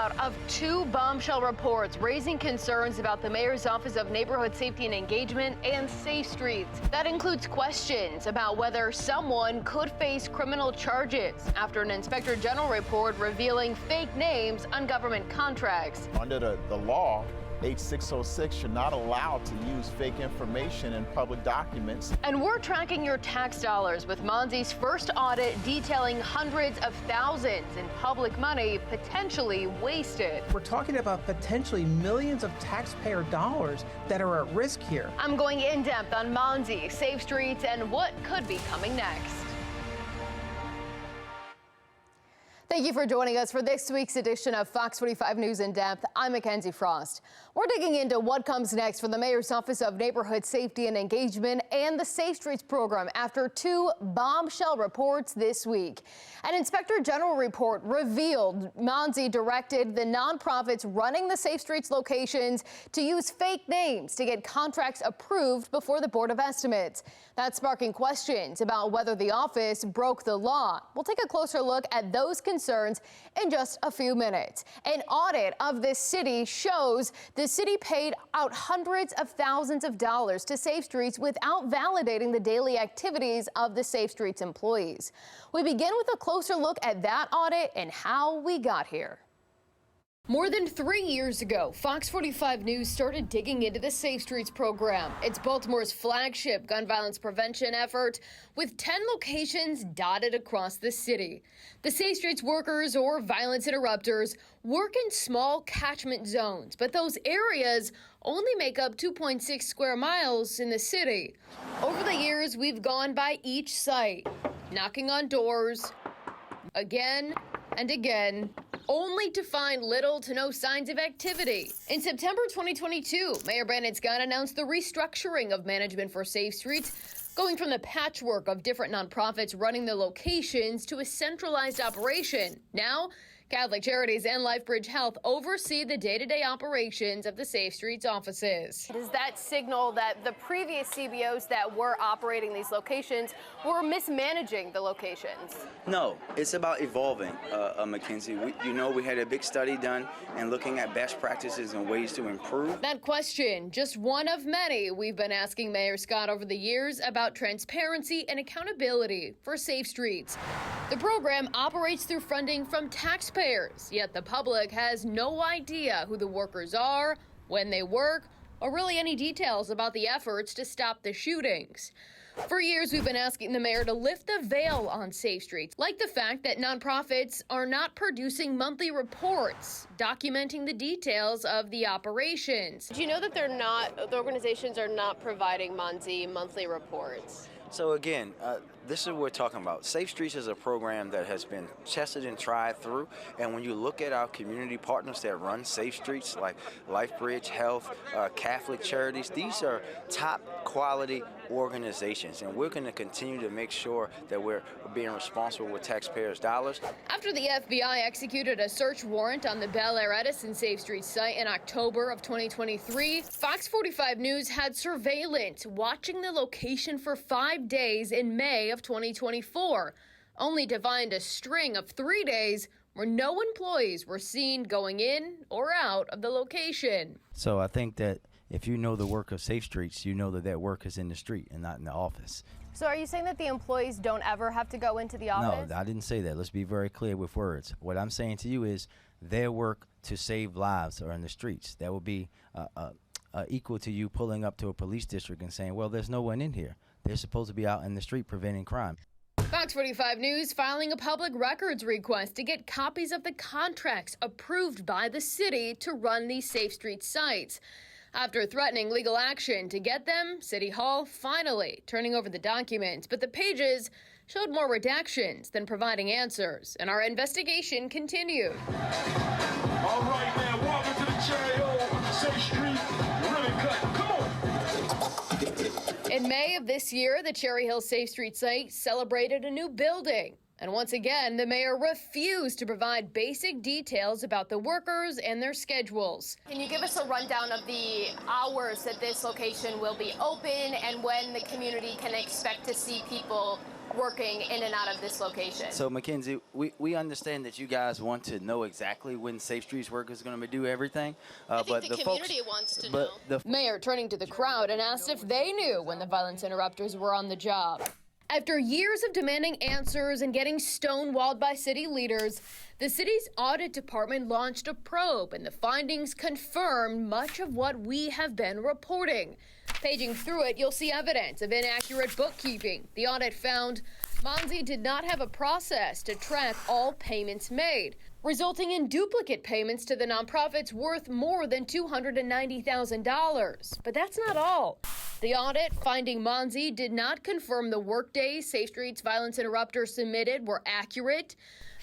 out of 2 bombshell reports raising concerns about the mayor's Office of Neighborhood Safety and Engagement and Safe Streets. That includes questions about whether someone could face criminal charges after an Inspector General report revealing fake names on government contracts. Under the law, H606, you're not allowed to use fake information in public documents. And we're tracking your tax dollars with MONSE's first audit detailing hundreds of thousands in public money potentially wasted. We're talking about potentially millions of taxpayer dollars that are at risk here. I'm going in depth on MONSE, Safe Streets, and what could be coming next. Thank you for joining us for this week's edition of Fox 45 News in Depth. I'm Mackenzie Frost. We're digging into what comes next for the Mayor's Office of Neighborhood Safety and Engagement and the Safe Streets program after 2 bombshell reports this week. An Inspector General report revealed MONSE directed the nonprofits running the Safe Streets locations to use fake names to get contracts approved before the Board of Estimates. That's sparking questions about whether the office broke the law. We'll take a closer look at those concerns in just a few minutes. An audit of this city shows the city paid out hundreds of thousands of dollars to Safe Streets without validating the daily activities of the Safe Streets employees. We begin with a closer look at that audit and how we got here. More than 3 years ago, Fox 45 News started digging into the Safe Streets program. It's Baltimore's flagship gun violence prevention effort with 10 locations dotted across the city. The Safe Streets workers, or violence interrupters, work in small catchment zones, but those areas only make up 2.6 square miles in the city. Over the years, we've gone by each site, knocking on doors again and again, only to find little to no signs of activity. In September 2022, Mayor Brandon Scott announced the restructuring of management for Safe Streets, going from the patchwork of different nonprofits running the locations to a centralized operation. Now, Catholic Charities and LifeBridge Health oversee the day-to-day operations of the Safe Streets offices. Does that signal that the previous CBOs that were operating these locations were mismanaging the locations? No, it's about evolving, Mackenzie. We had a big study done and looking at best practices and ways to improve. That question, just one of many we've been asking Mayor Scott over the years about transparency and accountability for Safe Streets. The program operates through funding from taxpayers, yet the public has no idea who the workers are, when they work, or really any details about the efforts to stop the shootings. For years, we've been asking the mayor to lift the veil on Safe Streets, like the fact that nonprofits are not producing monthly reports documenting the details of the operations. Do you know that the organizations are not providing MONSE monthly reports? So again, this is what we're talking about. Safe Streets is a program that has been tested and tried through, and when you look at our community partners that run Safe Streets, like LifeBridge Health, Catholic Charities, these are top quality organizations, and we're going to continue to make sure that we're being responsible with taxpayers' dollars. After the FBI executed a search warrant on the Bel Air Edison Safe Streets site in October of 2023, Fox 45 News had surveillance watching the location for 5 days in May of 2024, only to find a string of 3 days where no employees were seen going in or out of the location. So I think that if you know the work of Safe Streets, you know that that work is in the street and not in the office. So are you saying that the employees don't ever have to go into the office? No, I didn't say that. Let's be very clear with words. What I'm saying to you is their work to save lives are in the streets. That would be equal to you pulling up to a police district and saying, well, there's no one in here. They're supposed to be out in the street preventing crime. Fox 45 News filing a public records request to get copies of the contracts approved by the city to run these Safe Streets sites. After threatening legal action to get them, City Hall finally turning over the documents, but the pages showed more redactions than providing answers, and our investigation continued. All right, now, welcome to the Cherry Hill Safe Street Ribbon Cut. Come on. In May of this year, the Cherry Hill Safe Street site celebrated a new building. And once again, the mayor refused to provide basic details about the workers and their schedules. Can you give us a rundown of the hours that this location will be open and when the community can expect to see people working in and out of this location? So, Mackenzie, we understand that you guys want to know exactly when Safe Streets workers are going to do everything. I think the community wants to know. Mayor turning to the crowd and asked if they knew when the violence interrupters were on the job. After years of demanding answers and getting stonewalled by city leaders, the city's audit department launched a probe, and the findings confirmed much of what we have been reporting. Paging through it, you'll see evidence of inaccurate bookkeeping. The audit found MONSE did not have a process to track all payments made, resulting in duplicate payments to the nonprofits worth more than $290,000. But that's not all. The audit finding MONSE did not confirm the workdays Safe Streets violence interrupters submitted were accurate.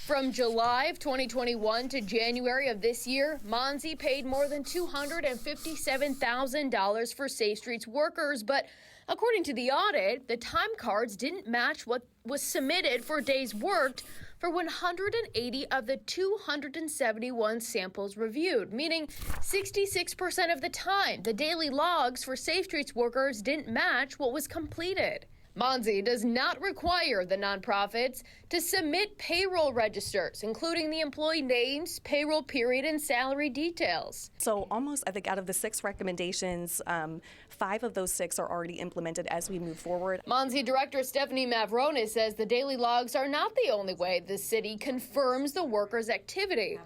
From July of 2021 to January of this year, MONSE paid more than $257,000 for Safe Streets workers, but according to the audit, the time cards didn't match what was submitted for days worked for 180 of the 271 samples reviewed, meaning 66% of the time, the daily logs for Safe Streets workers didn't match what was completed. MONSE does not require the nonprofits to submit payroll registers, including the employee names, payroll period, and salary details. So almost, I think, out of the 6 recommendations, 5 of those 6 are already implemented as we move forward. MONSE Director Stephanie Mavronis says the daily logs are not the only way the city confirms the workers' activity.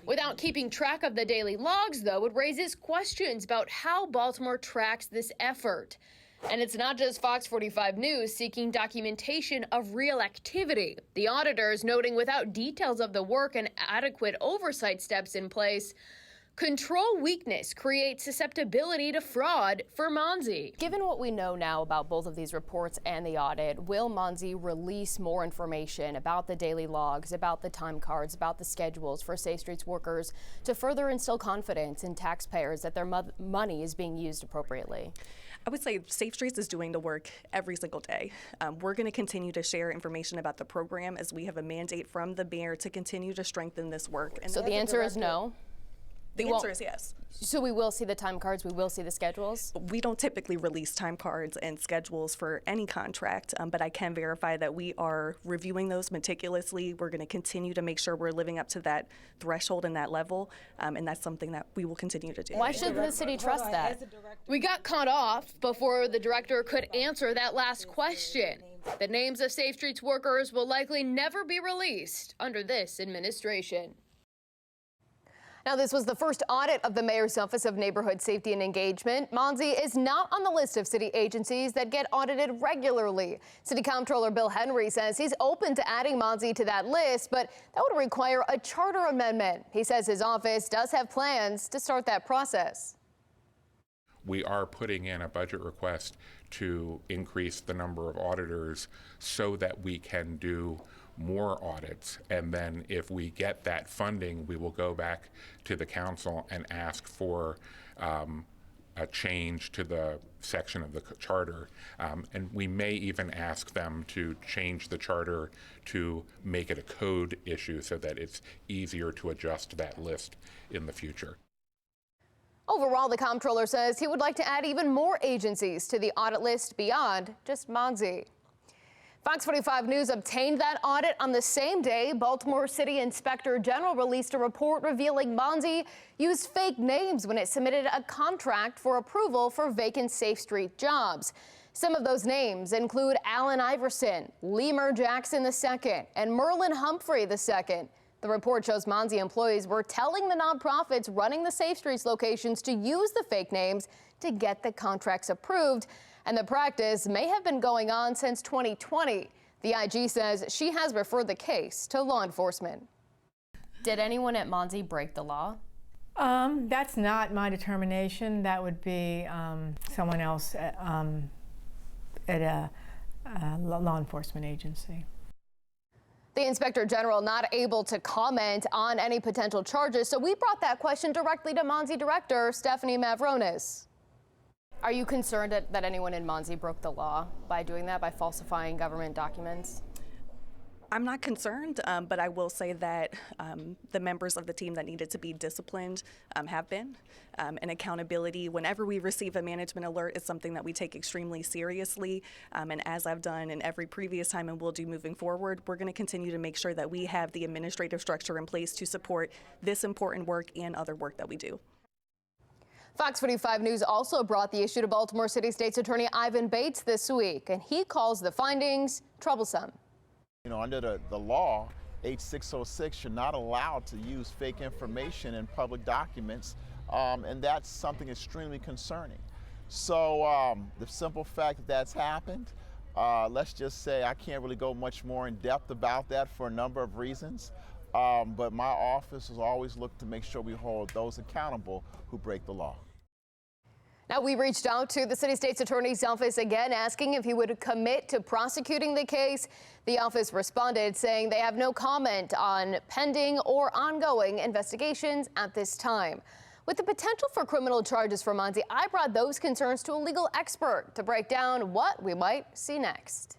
Without keeping track of the daily logs, though, it raises questions about how Baltimore tracks this effort. And it's not just Fox 45 News seeking documentation of real activity. The auditors noting without details of the work and adequate oversight steps in place, control weakness creates susceptibility to fraud for MONSE. Given what we know now about both of these reports and the audit, will MONSE release more information about the daily logs, about the time cards, about the schedules for Safe Streets workers to further instill confidence in taxpayers that their money is being used appropriately? I would say Safe Streets is doing the work every single day. We're going to continue to share information about the program as we have a mandate from the mayor to continue to strengthen this work. And so the answer is no? The answer is yes. So we will see the time cards, we will see the schedules? We don't typically release time cards and schedules for any contract, but I can verify that we are reviewing those meticulously. We're going to continue to make sure we're living up to that threshold and that level, and that's something that we will continue to do. Why should the city trust that? We got cut off before the director could answer that last question. The names of Safe Streets workers will likely never be released under this administration. Now, this was the first audit of the Mayor's Office of Neighborhood Safety and Engagement. MONSE is not on the list of city agencies that get audited regularly. City Comptroller Bill Henry says he's open to adding MONSE to that list, but that would require a charter amendment. He says his office does have plans to start that process. We are putting in a budget request to increase the number of auditors so that we can do more audits, and then if we get that funding, we will go back to the council and ask for a change to the section of the charter, and we may even ask them to change the charter to make it a code issue so that it's easier to adjust that list in the future. Overall, the comptroller says he would like to add even more agencies to the audit list beyond just MONSE. Fox 45 News obtained that audit on the same day. Baltimore City Inspector General released a report revealing MONSE used fake names when it submitted a contract for approval for vacant Safe Street jobs. Some of those names include Allen Iverson, Lemur Jackson II, and Merlin Humphrey II. The report shows MONSE employees were telling the nonprofits running the Safe Streets locations to use the fake names to get the contracts approved. And the practice may have been going on since 2020. The IG says she has referred the case to law enforcement. Did anyone at MONSE break the law? That's not my determination. That would be someone else at a law enforcement agency. The Inspector General not able to comment on any potential charges, so we brought that question directly to MONSE Director Stephanie Mavronis. Are you concerned that anyone in MONSE broke the law by doing that, by falsifying government documents? I'm not concerned, but I will say that the members of the team that needed to be disciplined have been. And accountability, whenever we receive a management alert, is something that we take extremely seriously. And as I've done in every previous time and will do moving forward, we're going to continue to make sure that we have the administrative structure in place to support this important work and other work that we do. Fox 45 News also brought the issue to Baltimore City State's Attorney Ivan Bates this week, and he calls the findings troublesome. You know, under the law, H606, you're not allowed to use fake information in public documents, and that's something extremely concerning. So the simple fact that that's happened, let's just say I can't really go much more in depth about that for a number of reasons, but my office has always looked to make sure we hold those accountable who break the law. Now, we reached out to the City State's Attorney's Office again, asking if he would commit to prosecuting the case. The office responded saying they have no comment on pending or ongoing investigations at this time. With the potential for criminal charges for MONSE, I brought those concerns to a legal expert to break down what we might see next.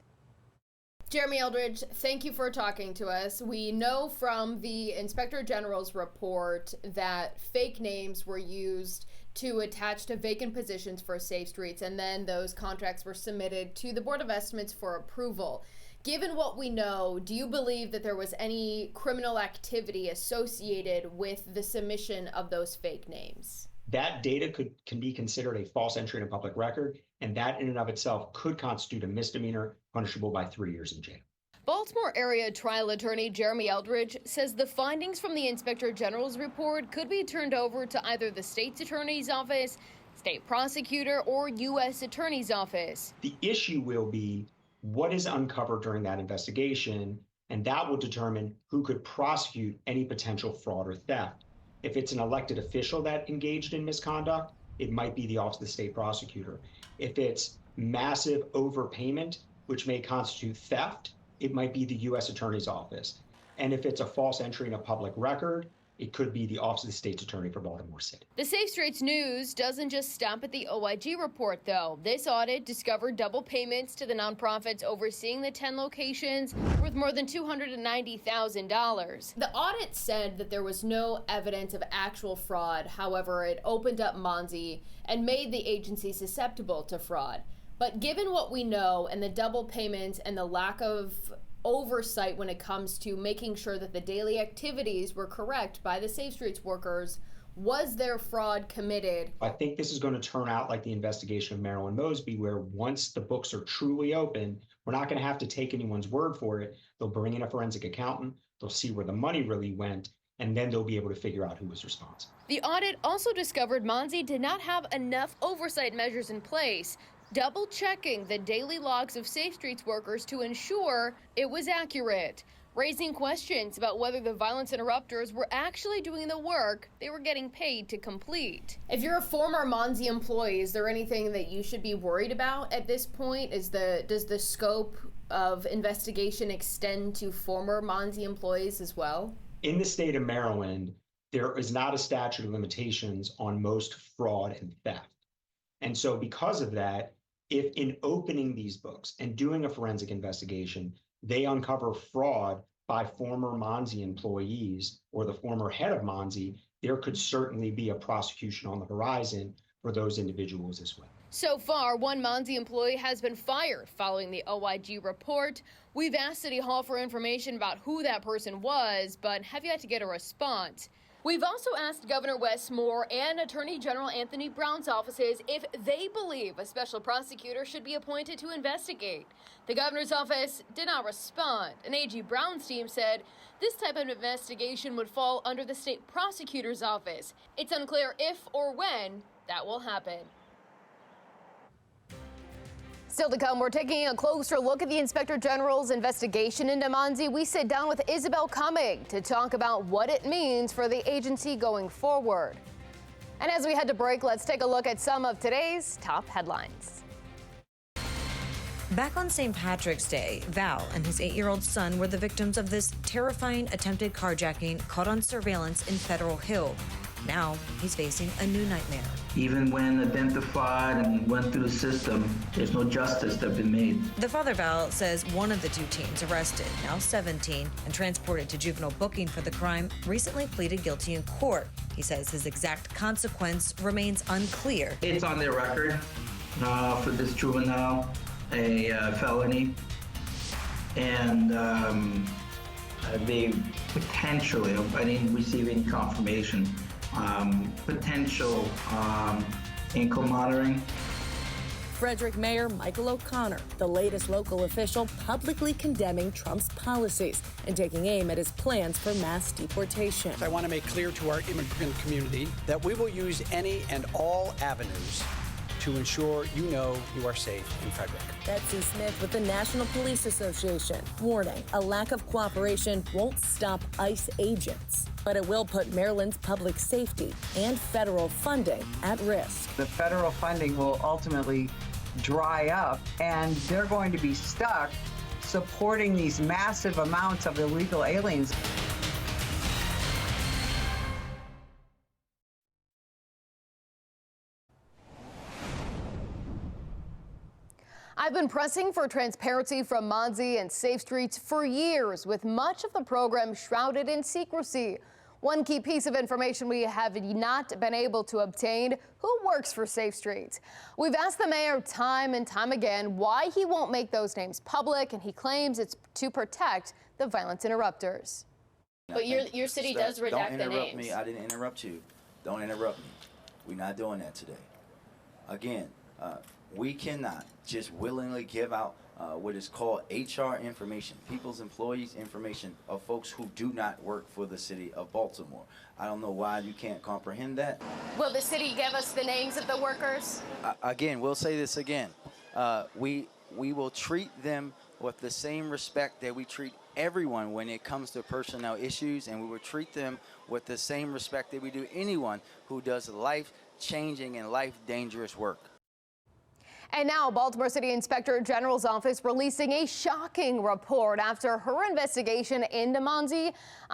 Jeremy Eldridge, thank you for talking to us. We know from the Inspector General's report that fake names were used to attach to vacant positions for Safe Streets, and then those contracts were submitted to the Board of Estimates for approval. Given what we know, do you believe that there was any criminal activity associated with the submission of those fake names? That data can be considered a false entry in a public record, and that in and of itself could constitute a misdemeanor punishable by 3 years in jail. Baltimore area trial attorney Jeremy Eldridge says the findings from the Inspector General's report could be turned over to either the state's attorney's office, state prosecutor, or U.S. attorney's office. The issue will be what is uncovered during that investigation, and that will determine who could prosecute any potential fraud or theft. If it's an elected official that engaged in misconduct, it might be the Office of the State Prosecutor. If it's massive overpayment, which may constitute theft, it might be the U.S. Attorney's Office. And if it's a false entry in a public record, it could be the Office of the State's Attorney for Baltimore City. The Safe Streets news doesn't just stop at the OIG report, though. This audit discovered double payments to the nonprofits overseeing the 10 locations worth more than $290,000. The audit said that there was no evidence of actual fraud. However, it opened up MONSE and made the agency susceptible to fraud. But given what we know and the double payments and the lack of oversight when it comes to making sure that the daily activities were correct by the Safe Streets workers, was there fraud committed? I think this is going to turn out like the investigation of Marilyn Mosby, where once the books are truly open, we're not going to have to take anyone's word for it. They'll bring in a forensic accountant, they'll see where the money really went, and then they'll be able to figure out who was responsible. The audit also discovered MONSE did not have enough oversight measures in place, double-checking the daily logs of Safe Streets workers to ensure it was accurate, raising questions about whether the violence interrupters were actually doing the work they were getting paid to complete. If you're a former MONSE employee, is there anything that you should be worried about at this point? Does the scope of investigation extend to former MONSE employees as well? In the state of Maryland, there is not a statute of limitations on most fraud and theft. And so because of that, if in opening these books and doing a forensic investigation, they uncover fraud by former MONSE employees or the former head of MONSE, there could certainly be a prosecution on the horizon for those individuals as well. So far, one MONSE employee has been fired following the OIG report. We've asked City Hall for information about who that person was, but have yet to get a response. We've also asked Governor Wes Moore and Attorney General Anthony Brown's offices if they believe a special prosecutor should be appointed to investigate. The governor's office did not respond, and AG Brown's team said this type of investigation would fall under the state prosecutor's office. It's unclear if or when that will happen. Still to come, we're taking a closer look at the Inspector General's investigation into MONSE. We sit down with Isabel Cumming to talk about what it means for the agency going forward. And as we head to break, let's take a look at some of today's top headlines. Back on St. Patrick's Day, Val and his 8-year-old son were the victims of this terrifying attempted carjacking caught on surveillance in Federal Hill. Now he's facing a new nightmare. Even when identified and went through the system, there's no justice that's been made. The father, Val, says one of the two teens arrested, now 17, and transported to juvenile booking for the crime, recently pleaded guilty in court. He says his exact consequence remains unclear. It's on their record for this juvenile, a felony, and they potentially, I didn't receive any confirmation, potential ankle monitoring. Frederick Mayor Michael O'Connor, the latest local official, publicly condemning Trump's policies and taking aim at his plans for mass deportation. I want to make clear to our immigrant community that we will use any and all avenues to ensure you are safe in Frederick. Betsy Smith with the National Police Association, warning a lack of cooperation won't stop ICE agents, but it will put Maryland's public safety and federal funding at risk. The federal funding will ultimately dry up, and they're going to be stuck supporting these massive amounts of illegal aliens. I've been pressing for transparency from MONSE and Safe Streets for years, with much of the program shrouded in secrecy. One key piece of information we have not been able to obtain: who works for Safe Streets. We've asked the mayor time and time again why he won't make those names public, and he claims it's to protect the violence interrupters. But your city does redact the names. Don't interrupt me. I didn't interrupt you. Don't interrupt me. We're not doing that today. Again, we cannot just willingly give out what is called HR information, people's employees information of folks who do not work for the city of Baltimore. I don't know why you can't comprehend that. Will the city give us the names of the workers? Again, we'll say this again. We will treat them with the same respect that we treat everyone when it comes to personnel issues, and we will treat them with the same respect that we do anyone who does life-changing and life-dangerous work. And now, Baltimore City Inspector General's office releasing a shocking report after her investigation into MONSE.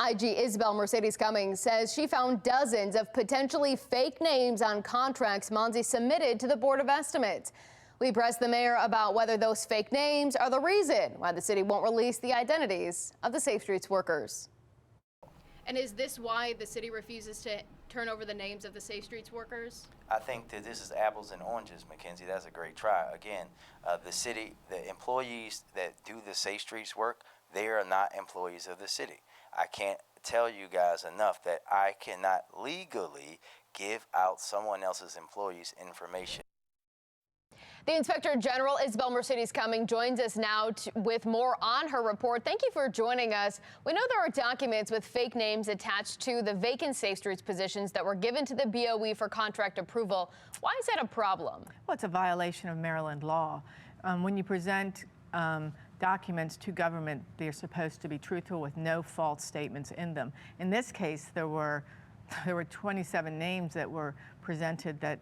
IG Isabel Mercedes Cummings says she found dozens of potentially fake names on contracts MONSE submitted to the Board of Estimates. We pressed the mayor about whether those fake names are the reason why the city won't release the identities of the Safe Streets workers. And is this why the city refuses to turn over the names of the Safe Streets workers? I think that this is apples and oranges, Mackenzie. That's a great try. Again, the employees that do the Safe Streets work, they are not employees of the city. I can't tell you guys enough that I cannot legally give out someone else's employees' information. The Inspector General, Isabel Mercedes Cummings, joins us now with more on her report. Thank you for joining us. We know there are documents with fake names attached to the vacant Safe Streets positions that were given to the BOE for contract approval. Why is that a problem? Well, it's a violation of Maryland law. When you present documents to government, they're supposed to be truthful with no false statements in them. In this case, there were 27 names that were presented that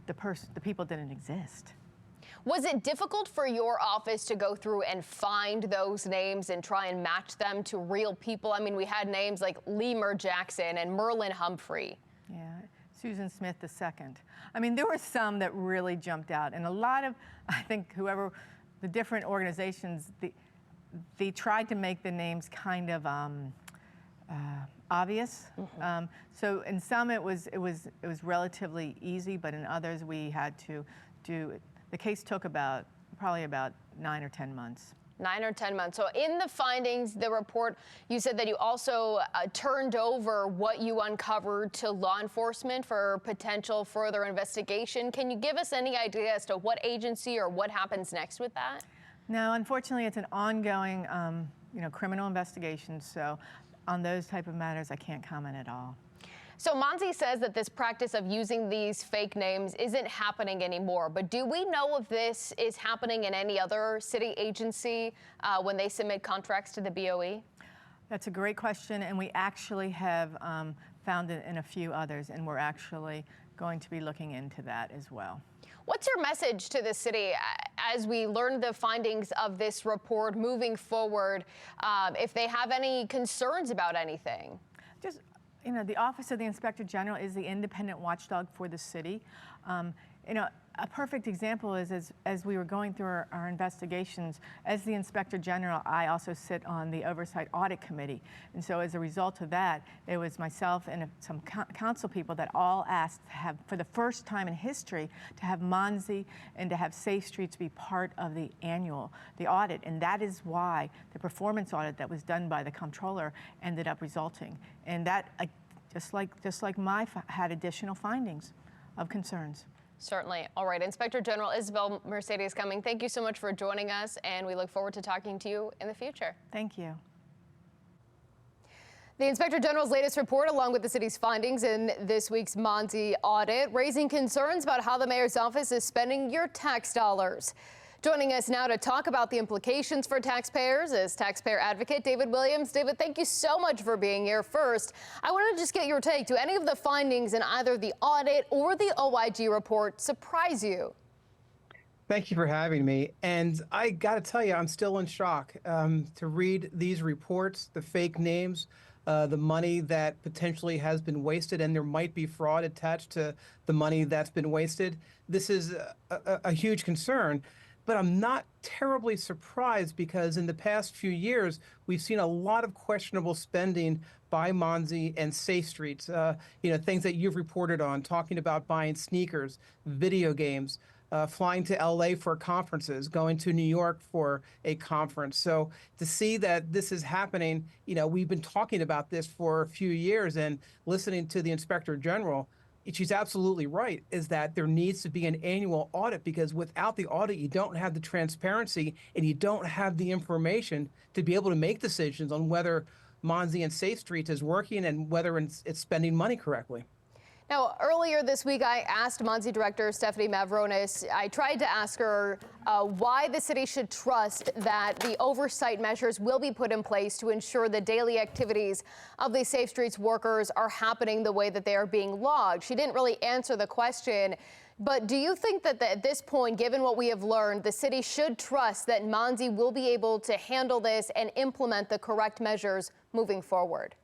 the people didn't exist. Was it difficult for your office to go through and find those names and try and match them to real people? I mean, we had names like Lemur Jackson and Merlin Humphrey. Yeah, Susan Smith II. I mean, there were some that really jumped out, and a lot of, I think, the different organizations, they tried to make the names kind of obvious. Mm-hmm. So in some it was relatively easy, but in others we had to do it. The case took probably about 9 or 10 months. 9 or 10 months. So in the findings, the report, you said that you also turned over what you uncovered to law enforcement for potential further investigation. Can you give us any idea as to what agency or what happens next with that? No, unfortunately, it's an ongoing, criminal investigation. So on those type of matters, I can't comment at all. So MONSE says that this practice of using these fake names isn't happening anymore, but do we know if this is happening in any other city agency when they submit contracts to the BOE? That's a great question, and we actually have found it in a few others, and we're actually going to be looking into that as well. What's your message to the city as we learn the findings of this report moving forward, if they have any concerns about anything? you know, the Office of the Inspector General is the independent watchdog for the city. You know, a perfect example is as we were going through our investigations, as the Inspector General, I also sit on the Oversight Audit Committee. And so as a result of that, it was myself and some council people that all asked to have, for the first time in history, to have MONSE and to have Safe Streets be part of the audit. And that is why the performance audit that was done by the comptroller ended up resulting. And that, just like my had additional findings of concerns. Certainly. All right, Inspector General Isabel Mercedes Cumming, thank you so much for joining us, and we look forward to talking to you in the future. Thank you. The Inspector General's latest report, along with the city's findings in this week's MONSE audit, raising concerns about how the mayor's office is spending your tax dollars. Joining us now to talk about the implications for taxpayers is taxpayer advocate David Williams. David, thank you so much for being here. First, I want to just get your take. Do any of the findings in either the audit or the OIG report surprise you? Thank you for having me. And I got to tell you, I'm still in shock to read these reports, the fake names, the money that potentially has been wasted, and there might be fraud attached to the money that's been wasted. This is a huge concern. But I'm not terribly surprised because in the past few years, we've seen a lot of questionable spending by MONSE and Safe Streets, you know, things that you've reported on, talking about buying sneakers, video games, flying to LA for conferences, going to New York for a conference. So to see that this is happening, you know, we've been talking about this for a few years, and listening to the Inspector General, she's absolutely right, is that there needs to be an annual audit, because without the audit, you don't have the transparency and you don't have the information to be able to make decisions on whether MONSE and Safe Streets is working and whether it's spending money correctly. Now, earlier this week, I asked MONSE Director Stephanie Mavronis, I tried to ask her why the city should trust that the oversight measures will be put in place to ensure the daily activities of the Safe Streets workers are happening the way that they are being logged. She didn't really answer the question. But do you think that at this point, given what we have learned, the city should trust that MONSE will be able to handle this and implement the correct measures moving forward?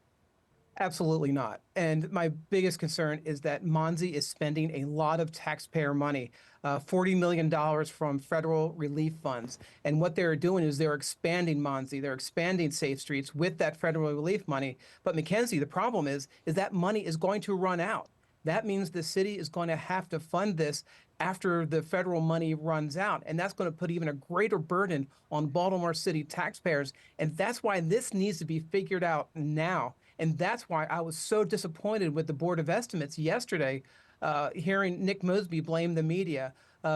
Absolutely not. And my biggest concern is that MONSE is spending a lot of taxpayer money, $40 million from federal relief funds. And what they're doing is they're expanding MONSE, they're expanding Safe Streets with that federal relief money. But Mackenzie, the problem is that money is going to run out. That means the city is going to have to fund this after the federal money runs out. And that's going to put even a greater burden on Baltimore City taxpayers. And that's why this needs to be figured out now. And that's why I was so disappointed with the Board of Estimates yesterday, hearing Nick Mosby blame the media,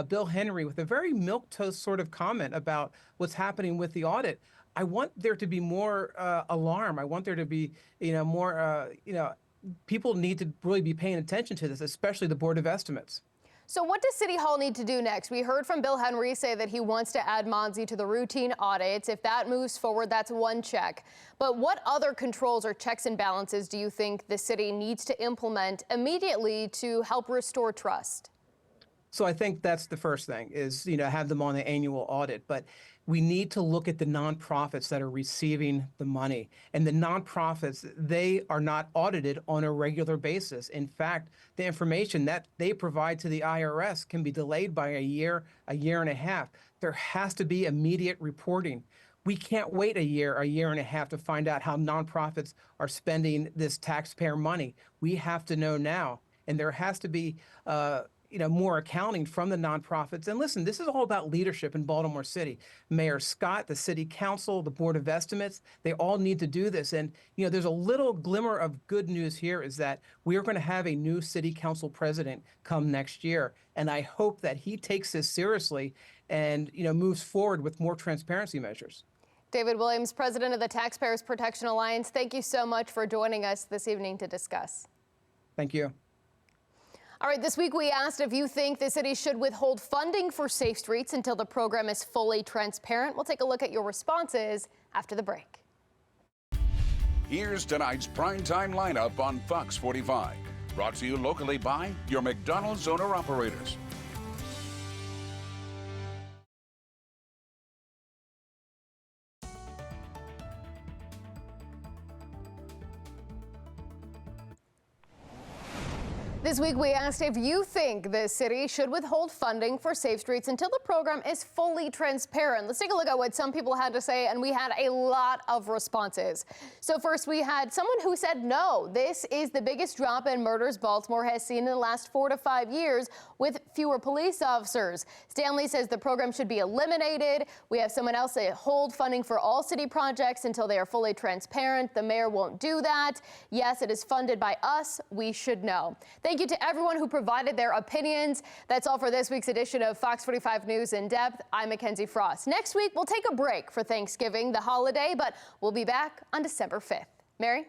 Bill Henry with a very milquetoast sort of comment about what's happening with the audit. I want there to be more alarm. I want there to be, more, people need to really be paying attention to this, especially the Board of Estimates. So what does City Hall need to do next? We heard from Bill Henry say that he wants to add MONSE to the routine audits. If that moves forward, that's one check. But what other controls or checks and balances do you think the city needs to implement immediately to help restore trust? So I think that's the first thing is, have them on the annual audit. But we need to look at the nonprofits that are receiving the money. And the nonprofits, they are not audited on a regular basis. In fact, the information that they provide to the IRS can be delayed by a year and a half. There has to be immediate reporting. We can't wait a year and a half to find out how nonprofits are spending this taxpayer money. We have to know now. And there has to be more accounting from the nonprofits. And listen, this is all about leadership in Baltimore City. Mayor Scott, the City Council, the Board of Estimates, they all need to do this. And, there's a little glimmer of good news here is that we are going to have a new City Council president come next year. And I hope that he takes this seriously and, moves forward with more transparency measures. David Williams, president of the Taxpayers Protection Alliance, thank you so much for joining us this evening to discuss. Thank you. All right, this week we asked if you think the city should withhold funding for Safe Streets until the program is fully transparent. We'll take a look at your responses after the break. Here's tonight's primetime lineup on Fox 45. Brought to you locally by your McDonald's owner-operators. This week, we asked if you think the city should withhold funding for Safe Streets until the program is fully transparent. Let's take a look at what some people had to say, and we had a lot of responses. So first, we had someone who said no. This is the biggest drop in murders Baltimore has seen in the last 4 to 5 years with fewer police officers. Stanley says the program should be eliminated. We have someone else say hold funding for all city projects until they are fully transparent. The mayor won't do that. Yes, it is funded by us. We should know. Thank you to everyone who provided their opinions. That's all for this week's edition of Fox 45 News in Depth. I'm Mackenzie Frost. Next week, we'll take a break for Thanksgiving, the holiday, but we'll be back on December 5th. Mary?